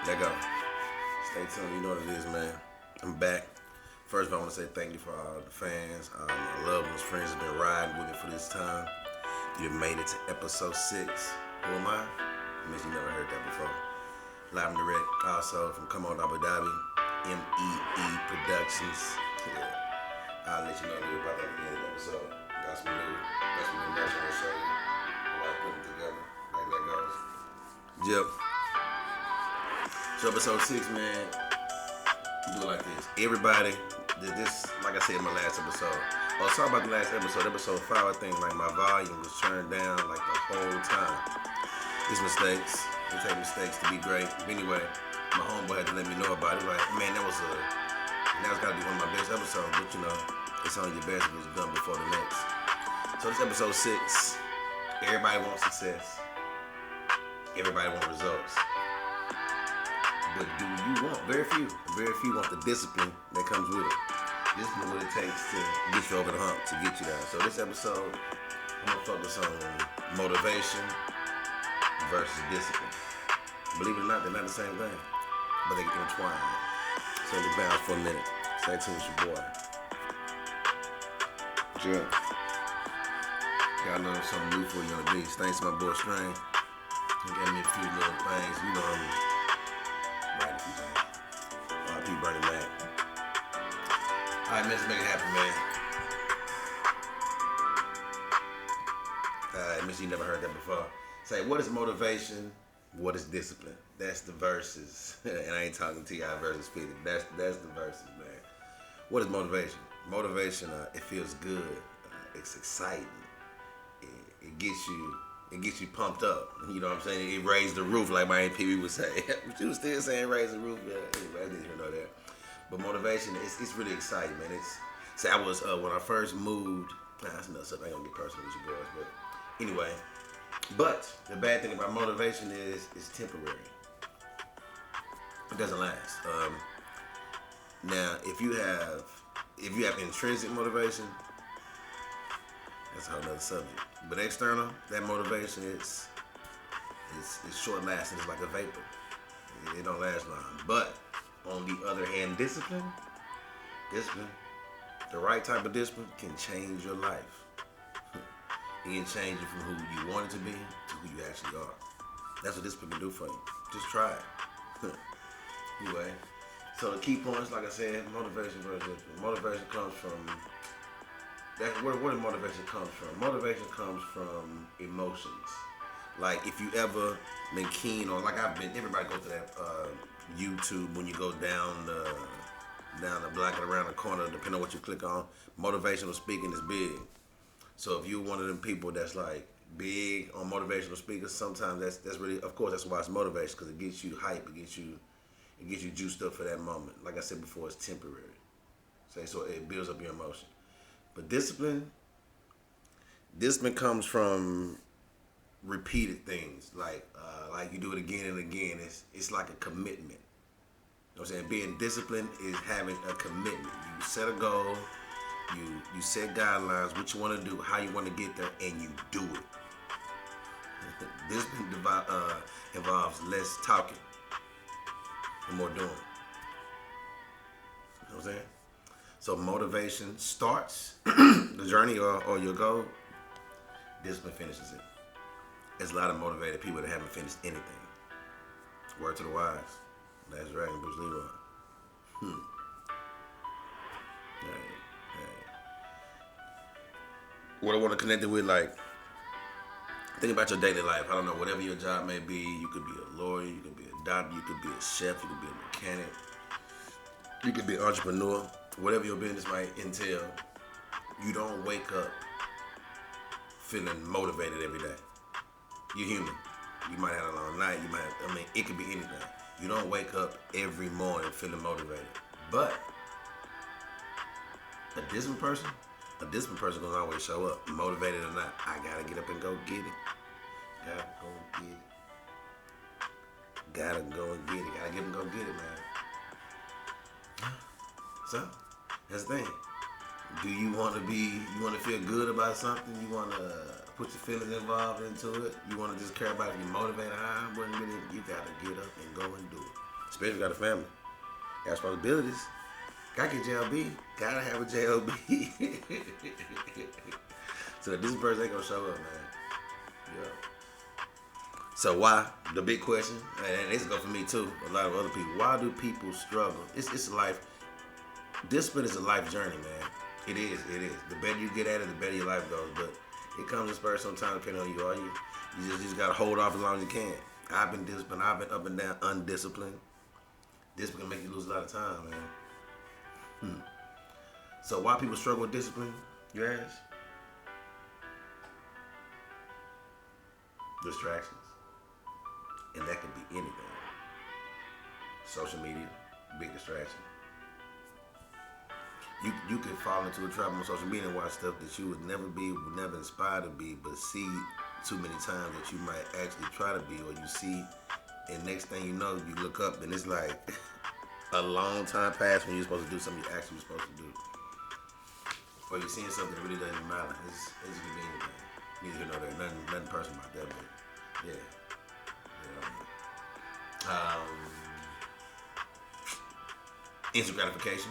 Let go. Stay tuned. You know what it is, man. I'm back. First of all, I want to say thank you for all the fans, my loved ones, friends have been riding with me for this time. You made it to episode 6. Who am I? I mean, you never heard that before. Live and direct, also from Come On Abu Dhabi, MEE Productions. Yeah. I'll let you know a little about that at the end of the episode. Got some new merch I want to show you. I like putting it together. Like that goes. Yep. So episode 6, man, do it like this. Everybody, this, like I said in my last episode. Oh, sorry about the last episode. Episode 5, I think, like my volume was turned down like the whole time. It's mistakes. It take mistakes to be great. But anyway, my homeboy had to let me know about it. Like, man, that was gotta be one of my best episodes. But you know, it's only your best if it was done before the next. So this episode 6. Everybody wants success. Everybody wants results. But do you want? Very few want the discipline that comes with it. Discipline what it takes to get you over the hump, to get you there. So this episode, I'm gonna focus on motivation versus discipline. Believe it or not, they're not the same thing, but they get intertwined. So let's bounce for a minute. Stay tuned with your boy. Sure. Got a little something new for you on the beats. Thanks to my boy Strain. He gave me a few little things. You know, right, a few things. R.I.P. Bernie Mac. Alright, man, let's make it happen, man. Alright, Miss, you never heard that before. Say, what is motivation? What is discipline? That's the verses. And I ain't talking to y'all verses 50. That's the verses, man. What is motivation? Motivation, it feels good. It's exciting. It gets you pumped up. You know what I'm saying? It raised the roof, like my Aunt Pee would say. She was still saying raise the roof. Yeah, anyway, I didn't even know that. But motivation, it's really exciting, man. I was when I first moved. That's another stuff. I ain't gonna get personal with you boys, but anyway. But the bad thing about motivation is it's temporary. It doesn't last. Now, if you have intrinsic motivation, that's a whole other subject. But external, that motivation it's short lasting. It's like a vapor. It don't last long. But on the other hand, discipline, the right type of discipline can change your life. It can change you from who you want it to be to who you actually are. That's what discipline can do for you. Just try it. Anyway, so the key points, like I said, motivation versus discipline. Motivation comes from where did motivation comes from? Motivation comes from emotions. Like if you ever been keen on, like everybody go to that YouTube when you go down the block and around the corner, depending on what you click on. Motivational speaking is big. So if you're one of them people that's like big on motivational speakers, sometimes that's really, of course, that's why it's motivation, because it gets you hype, it gets you juiced up for that moment. Like I said before, it's temporary. So it builds up your emotion. But discipline comes from repeated things, like you do it again and again. It's like a commitment. You know what I'm saying? Being disciplined is having a commitment. You set a goal, you set guidelines, what you want to do, how you want to get there, and you do it. Discipline involves less talking and more doing. You know what I'm saying? So motivation starts the journey or your goal. Discipline finishes it. There's a lot of motivated people that haven't finished anything. Word to the wise. Last Dragon, Bruce Leroy. Hey. What I want to connect it with, like, think about your daily life. I don't know, whatever your job may be. You could be a lawyer, you could be a doctor, you could be a chef, you could be a mechanic, you could be an entrepreneur. Whatever your business might entail, you don't wake up feeling motivated every day. You're human. You might have a long night. It could be anything. You don't wake up every morning feeling motivated. But a disciplined person gonna always show up, motivated or not. I gotta get up and go get it. Gotta go and get it. Gotta get up and go get it, man. So, that's the thing. Do you want to feel good about something? You want to put your feelings involved into it? You want to just care about it? You motivated? You got to get up and go and do it. Especially if you got a family. Got responsibilities. Gotta get JLB. Gotta have a JLB. So this person ain't gonna show up, man. Yeah. So why? The big question, and this go for me too, a lot of other people. Why do people struggle? It's a life. Discipline is a life journey, man. It is. The better you get at it, the better your life goes. But it comes in spurts sometimes, depending on you. Are you? You just gotta hold off as long as you can. I've been disciplined. I've been up and down, undisciplined. Discipline can make you lose a lot of time, man. So why people struggle with discipline? You ask? Distractions. And that could be anything. Social media, big distraction. You could fall into a trap on social media and watch stuff that you would never inspire to be, but see too many times that you might actually try to be, or you see, and next thing you know, you look up and it's like a long time passed when you're supposed to do something you actually were supposed to do. Or you're seeing something that really doesn't matter. It's could be anything. You need to know that nothing personal about that, but yeah. Instant gratification.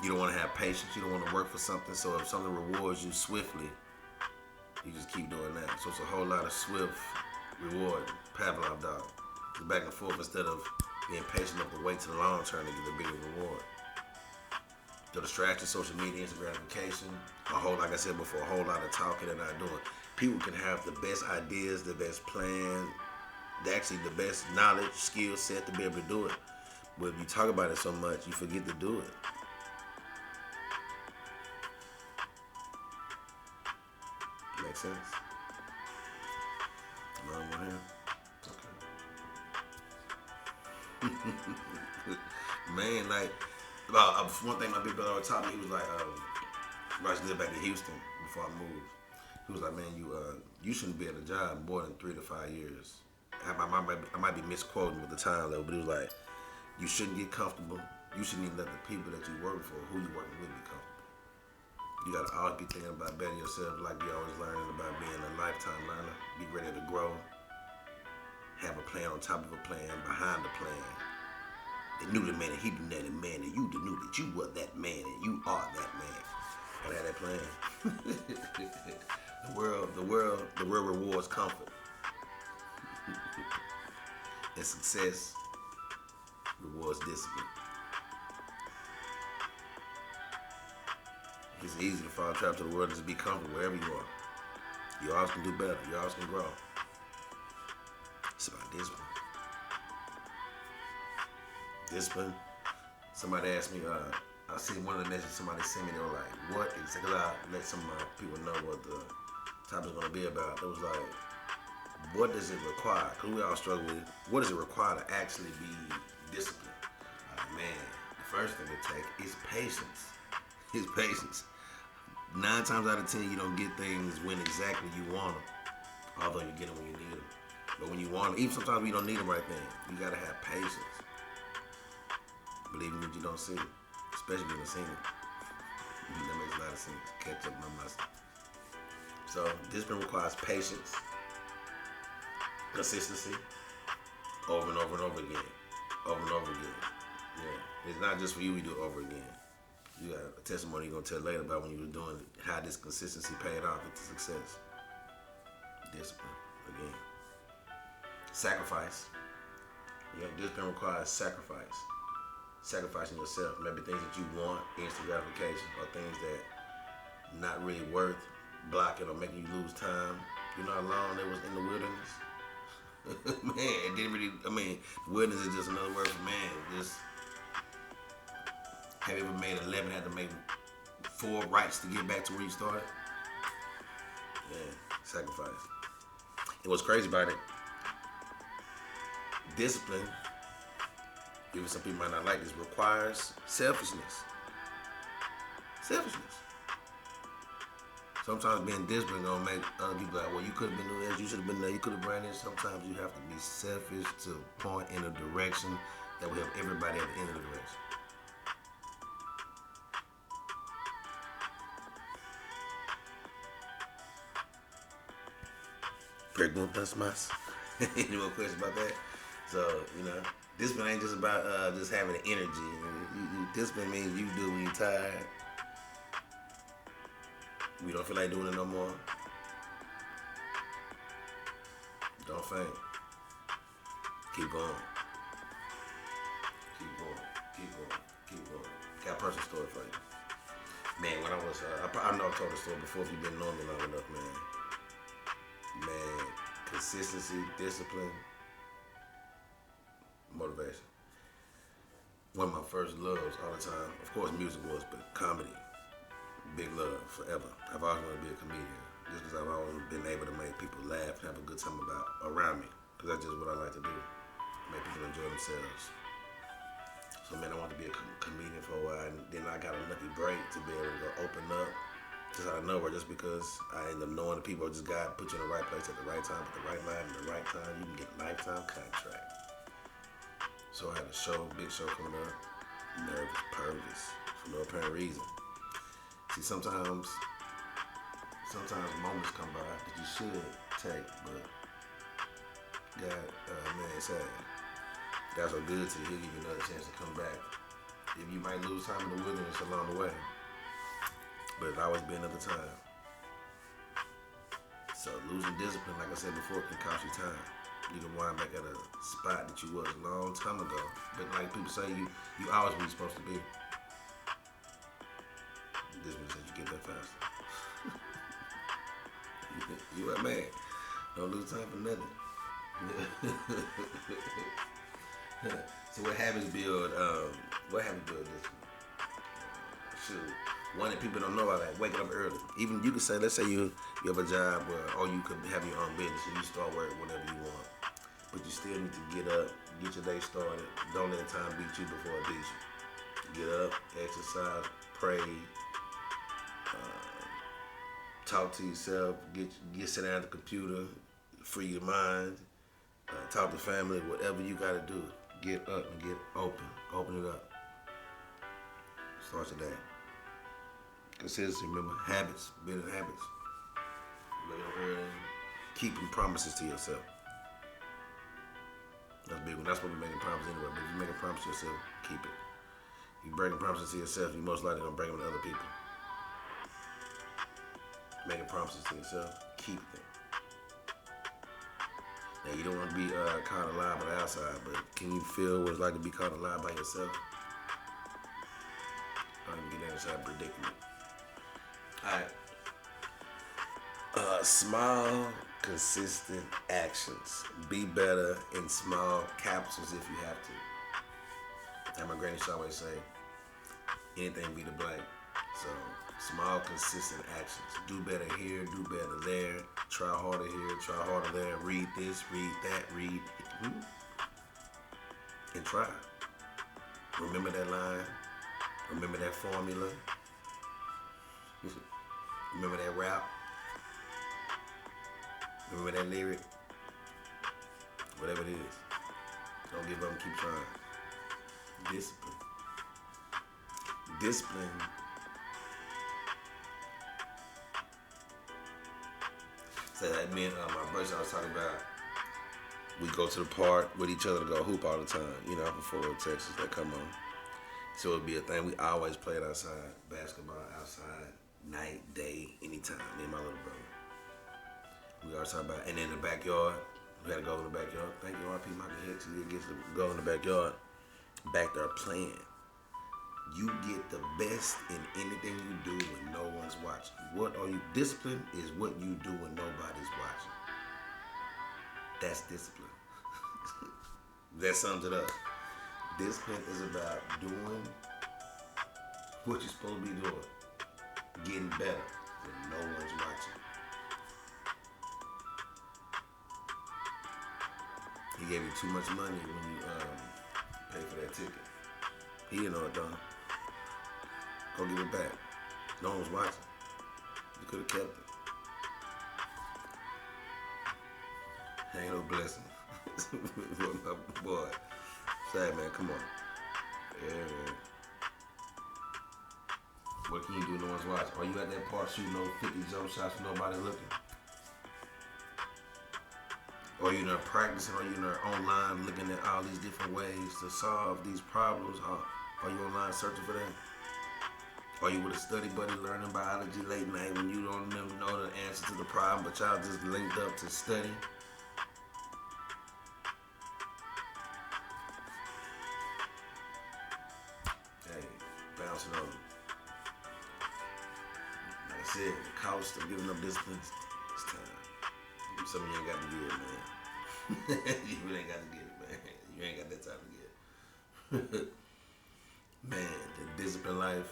You don't want to have patience. You don't want to work for something. So if something rewards you swiftly, you just keep doing that. So it's a whole lot of swift reward. Pavlov dog. It's back and forth instead of being patient enough to wait to the long term to get a bigger reward. The distraction, social media, instant gratification. Like I said before, a whole lot of talking and not doing. People can have the best ideas, the best plan, actually the best knowledge, skill set to be able to do it. But if you talk about it so much, you forget to do it. Makes sense? Wrong one here? Okay. Man, like, one thing my big brother always taught me, he was like, when I used to live back in Houston before I moved, he was like, man, you shouldn't be at a job more than 3 to 5 years. I might be misquoting with the time level, but he was like, you shouldn't get comfortable. You shouldn't even let the people that you work for, who you working with, be comfortable. You gotta always be thinking about bettering yourself, like you always learning about being a lifetime learner. Be ready to grow. Have a plan on top of a plan, behind the plan. They knew the man and he knew that man, and you knew that you were that man and you are that man. Gotta have that plan. The world rewards comfort. And success rewards discipline. It's easy to fall trapped to the world and just be comfortable wherever you are. You always can do better. You always can grow. It's about discipline. Discipline. Somebody asked me, I seen one of the messages somebody sent me, they were like, what is it? Because I let some people know what the topic is going to be about. It was like, what does it require? Because we all struggle with, what does it require to actually be disciplined? Man, the first thing it takes is patience. It's patience. 9 times out of 10, you don't get things when exactly you want them, although you get them when you need them. But when you want them, even sometimes when you don't need them right then, you gotta have patience. Believe me, what you don't see, especially when you've seen it. That makes a lot of sense. Catch up my muscle. So discipline requires patience, consistency, over and over and over again, over and over again. Yeah, it's not just for you. We do it over again. You got a testimony you're gonna tell later about when you were doing it, how this consistency paid off into success. Discipline again. Sacrifice. Yeah, discipline requires sacrifice. Sacrificing yourself, maybe things that you want, instant gratification, or things that not really worth blocking or making you lose time. You know how long they was in the wilderness? Man, it didn't really, wilderness is just another word for man. Just, have you ever made 11, had to make 4 rights to get back to where you started? Yeah, sacrifice. And what's crazy about it, discipline, even some people might not like this, requires selfishness. Selfishness. Sometimes being disciplined gonna make other people like, well, you could have been doing this, you should have been there, you could have ran this. Sometimes you have to be selfish to point in a direction that will help everybody at the end of the direction. Preguntas más. Any more questions about that? So, discipline ain't just about just having the energy. Discipline means you do when you're tired. We don't feel like doing it no more. Don't faint. Keep going. Keep going. Keep going. Keep going. Got a personal story for you. Man, when I was, I know I've told the story before if you've been knowing me long enough, man. Man, consistency, discipline, motivation. One of my first loves all the time, of course music was, but comedy, big love forever. I've always wanted to be a comedian, just because I've always been able to make people laugh and have a good time around me, because that's just what I like to do, make people enjoy themselves. So man, I wanted to be a comedian for a while, and then I got a lucky break to be able to go open up, just out of nowhere, just because I ended up knowing the people, just God put you in the right place at the right time, at the right line, at the right time, you can get a lifetime contract. So I had a show, big show coming up, nervous, purpose, for no apparent reason. See, sometimes moments come by that you should take, but God, man, it's sad. God's so good to you, he'll give you another chance to come back. If you might lose time in the wilderness along the way, but it'll always be another time. So losing discipline, like I said before, can cost you time. You can wind back at a spot that you was a long time ago. But like people say, you always where you're supposed to be. Discipline says you get there faster. You a man. Don't lose time for nothing. So what habits build discipline? Shoot. One that people don't know about, like waking up early. Even you could say, let's say you have a job where, or you could have your own business and you start working whenever you want. But you still need to get up, get your day started. Don't let time beat you before it beats you. Get up, exercise, pray, talk to yourself, sit down at the computer, free your mind, talk to family, whatever you gotta do. Get up and get open. Open it up. Start your day. Consistency, remember, habits, building habits. Waking up early, keeping promises to yourself. That's a big one. That's what we're making promises anyway. But if you make a promise to yourself, keep it. If you breaking promises to yourself, you're most likely gonna break them to other people. Making promises to yourself, keep them. Now you don't want to be caught alive by the outside, but can you feel what it's like to be caught alive by yourself? I don't even get inside predicament. Alright. Small, consistent actions. Be better in small capsules if you have to. And my granny used to always say, anything be the blank. So, small, consistent actions. Do better here, do better there. Try harder here, try harder there. Read this, read that, read. And try. Remember that line. Remember that formula. Remember that rap. Remember that lyric. Whatever it is. Don't give up and keep trying. Discipline. Discipline. So like me and my brothers, I was talking about, we go to the park with each other to go hoop all the time. Before Texas, they come on. So it'd be a thing. We always played outside, basketball outside, night, day, anytime. Me and my little brother. We always talk about, and in the backyard, we had to go in the backyard. Thank you, RP Michael Hicks. He gets to go in the backyard, back there playing. You get the best in anything you do when no one's watching. Discipline is what you do when nobody's watching. That's discipline. That sums it up. Discipline is about doing what you're supposed to be doing. Getting better when no one's watching. He gave you too much money when you pay for that ticket. He didn't know it, though. Go give it back. No one was watching. You could have kept it. Ain't no blessing. Boy. Sad, man. Come on. Yeah, man. What can you do? No one's watching. Are you at that park shooting those 50 jump shots with nobody looking? Or you're not practicing, or you're not online looking at all these different ways to solve these problems. Are you online searching for that? Or you with a study buddy learning biology late night when you don't know the answer to the problem, but y'all just linked up to study? Hey, bouncing on. Like I said, the cost of giving up discipline is time. Some of you ain't got to give it, man. You ain't got to get it, man. You ain't got that time to get it. Man, the discipline life.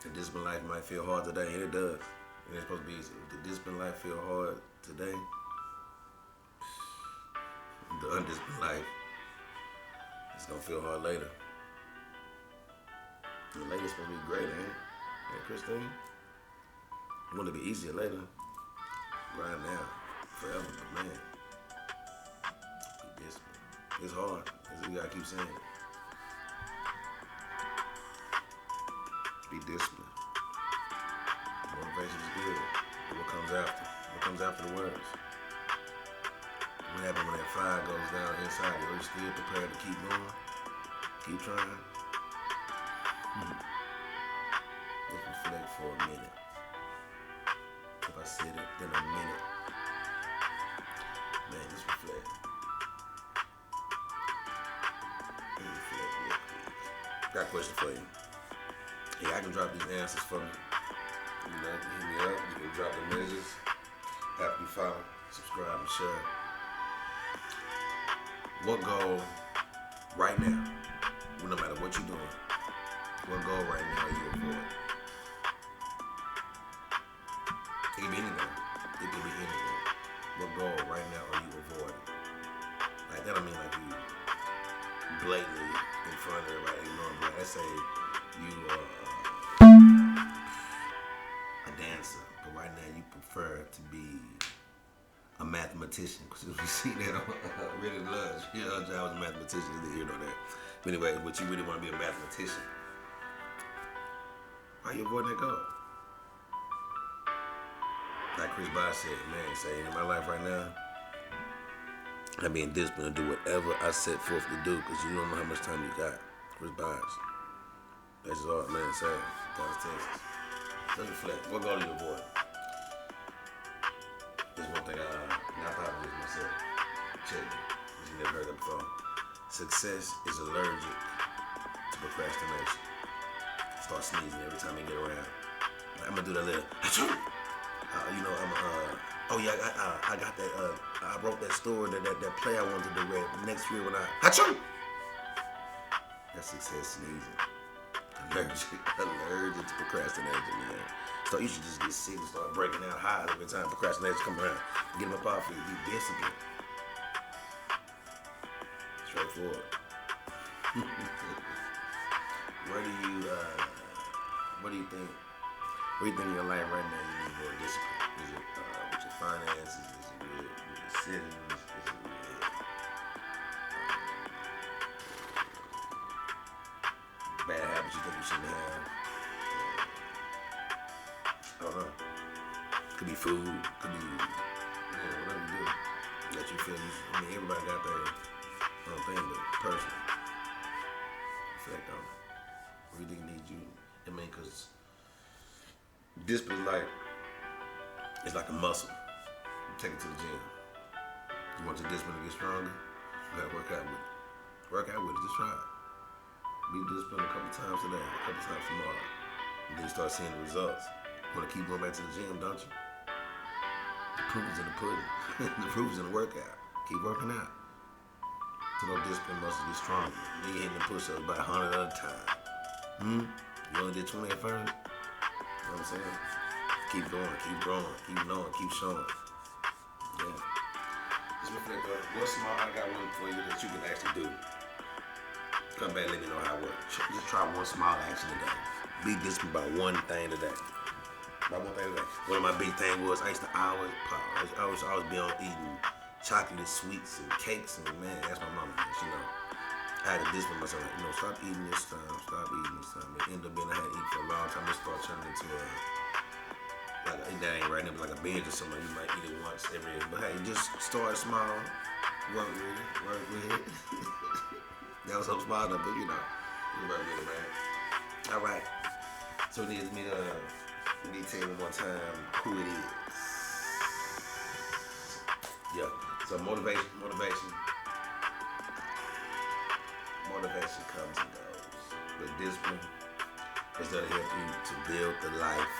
The discipline life might feel hard today, and it does. And it's supposed to be easy. If the discipline life feel hard today, the undisciplined life, it's gonna feel hard later. And later it's supposed to be great, ain't it? Hey, Christine? You want it to be easier later. Right now, forever, but man, be disciplined. It's hard. You gotta keep saying it. Be disciplined. Motivation is good. But what comes after? What comes after the words? What happens when that fire goes down inside you? Are you still prepared to keep going? Keep trying? Let's reflect for a minute. If I said it, then a minute. Man, just reflect. Reflect real quick. Got a question for you. Yeah, I can drop these answers for you. You know, you can hit me up. You can drop the measures. After you follow, subscribe, and share. What goal right now, no matter what you're doing, what goal right now are you avoiding? It can be anything. It can be anything. What goal right now are you avoiding? Like, that don't mean like you blatantly in front of everybody ignoring, but let's say you are a dancer, but right now you prefer to be a mathematician, because we see that on Really Loves. You know, I was a mathematician, you know that. But anyway, but you really want to be a mathematician. Why you avoiding that goal? Like Chris Bosh said, man, saying in my life right now, I'm being disciplined to do whatever I set forth to do, because you don't know how much time you got. Chris Bosh. That's just all man say. Dallas, Texas. Let's reflect. What goal do you avoid? There's one thing I thought of this myself. Check it. You never heard that before. Success is allergic to procrastination. Start sneezing every time you get around. I'm gonna do that little. I got that. I wrote that story, that play I wanted to read next year when I. Achoo! That's success sneezing. Allergic to procrastination, man. So you should just get sick and start breaking out highs every time procrastination come around. Get them up off you. Be disciplined. Straightforward. What do you think? What do you think in your life right now you need more discipline? Is it with your finances? Is it with your settings? Is it with bad habits you think you shouldn't have? I don't know. Could be food. Could be whatever you do that you feel you. I mean, everybody got their own thing, but personally, reflect on it. What do you think needs you? I mean, because discipline is like a muscle. You take it to the gym. You want your discipline to get stronger? You gotta work out with it. Work out with it. Just try it. Be disciplined a couple times today, a couple times tomorrow. And then you start seeing the results. You want to keep going back to the gym, don't you? The proof is in the pudding. The proof is in the workout. Keep working out. So those discipline muscles get stronger. Then you hitting the push-ups by 100 at a time. You only did 20 at first? You know what I'm saying? Keep going, keep growing, keep knowing, keep showing. Yeah. Just reflect on what's small. I got one for you that you can actually do. Come back, let me know how it works. Just try one small action today. Be disciplined about one thing today. About one thing today. One of my big things was I used to always be on eating chocolate sweets and cakes, and man, that's my mama. You know, I had to discipline myself. Like, stop eating this time. Stop eating this time. It ended up being I had to eat for a long time. It started turning into that ain't right. It was like a binge or something. You might eat it once every. But hey, just start small. Work with it. Work with it. That was something small enough, but you work with it, man. All right. So we need to tell you one more time who it is. Yeah. So motivation comes and goes. But discipline is there to help you to build the life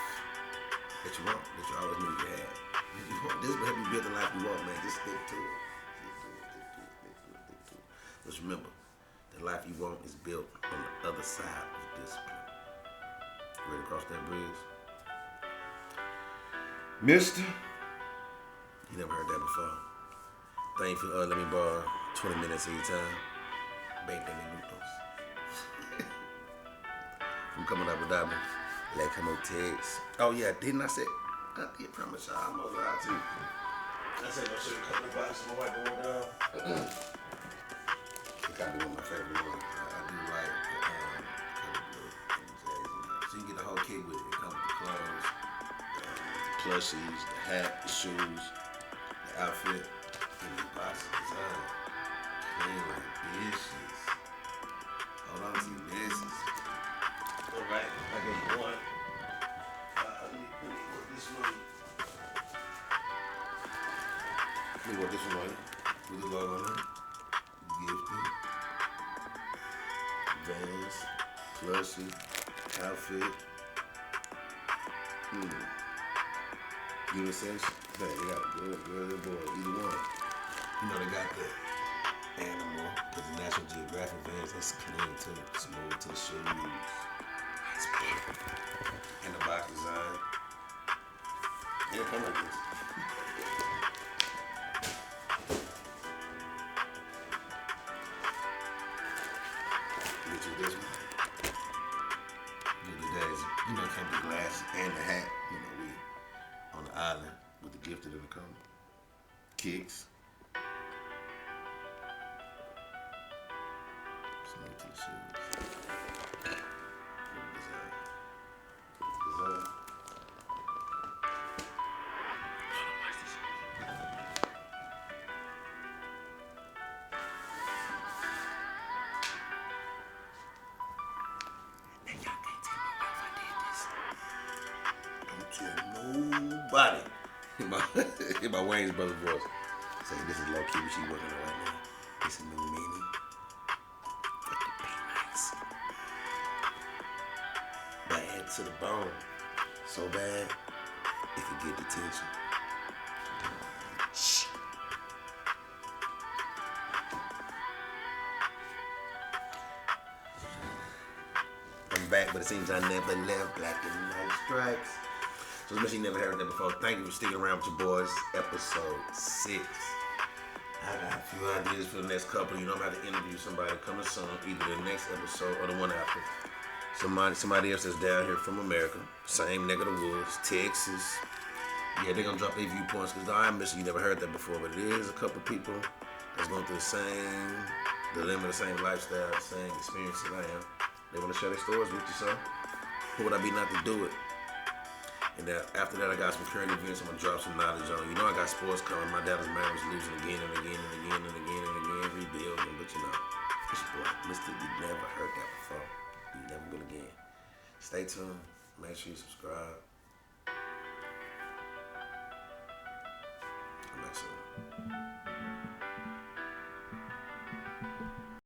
that you want, that you always knew you had. This will help you build the life you want, man. Just stick to it. Just remember, the life you want is built on the other side of discipline. You ready to cross that bridge? Mister, you never heard that before. Thank you for let me borrow 20 minutes of your time. 20 minutos. I'm coming up with that one. Like come on text. Oh yeah, didn't I say? I did promise y'all I'm gonna lie too. I said no sugar, couple of boxes, my wife going down. It's gotta be one of my favorite ones. I do like so you can get the whole kit with it. It comes with the clothes, the plushies, the hat, the shoes, the outfit, and the box design. Clean like dishes. Hold on to your business. Alright, I gave you one. Let me work this one. Let me work this one on you. With the logo on it. Gifted. Vans. Plushie. Outfit. Unisex. They got good boy. Either one. You know they got the animal. Because the National Geographic Vans. That's clean too. Smooth to the shoes. And the box design. It'll come like this. Get you this one. You know, it came with the glasses and the hat. You know, we on the island with the gifted in the corner. Kicks. Smooth to the shoes. Nobody in my Wayne's brother's voice say this is low key what she working on right now. This is new mini for the peanuts. Bad to the bone. So bad it could get detention. Shh. I'm back, but it seems I never left. Black and white stripes. So as much as you never heard that before, thank you for sticking around with your boys. Episode 6. I got a few ideas for the next couple. You know, I'm going to have to interview somebody coming soon, either the next episode or the one after. Somebody else that's down here from America, same neck of the woods, Texas. Yeah, they're going to drop their viewpoints because I'm missing. You never heard that before, but it is a couple people that's going through the same dilemma, the same lifestyle, same experience that I am. They want to share their stories with you, so who would I be not to do it? And after that, I got some current events I'm going to drop some knowledge on. You know I got sports coming. My Dallas Mavericks losing again and again and again and again and again, rebuilding. But you know, it's your boy, Mr. You never heard that before. You never will again. Stay tuned. Make sure you subscribe. I'm back soon.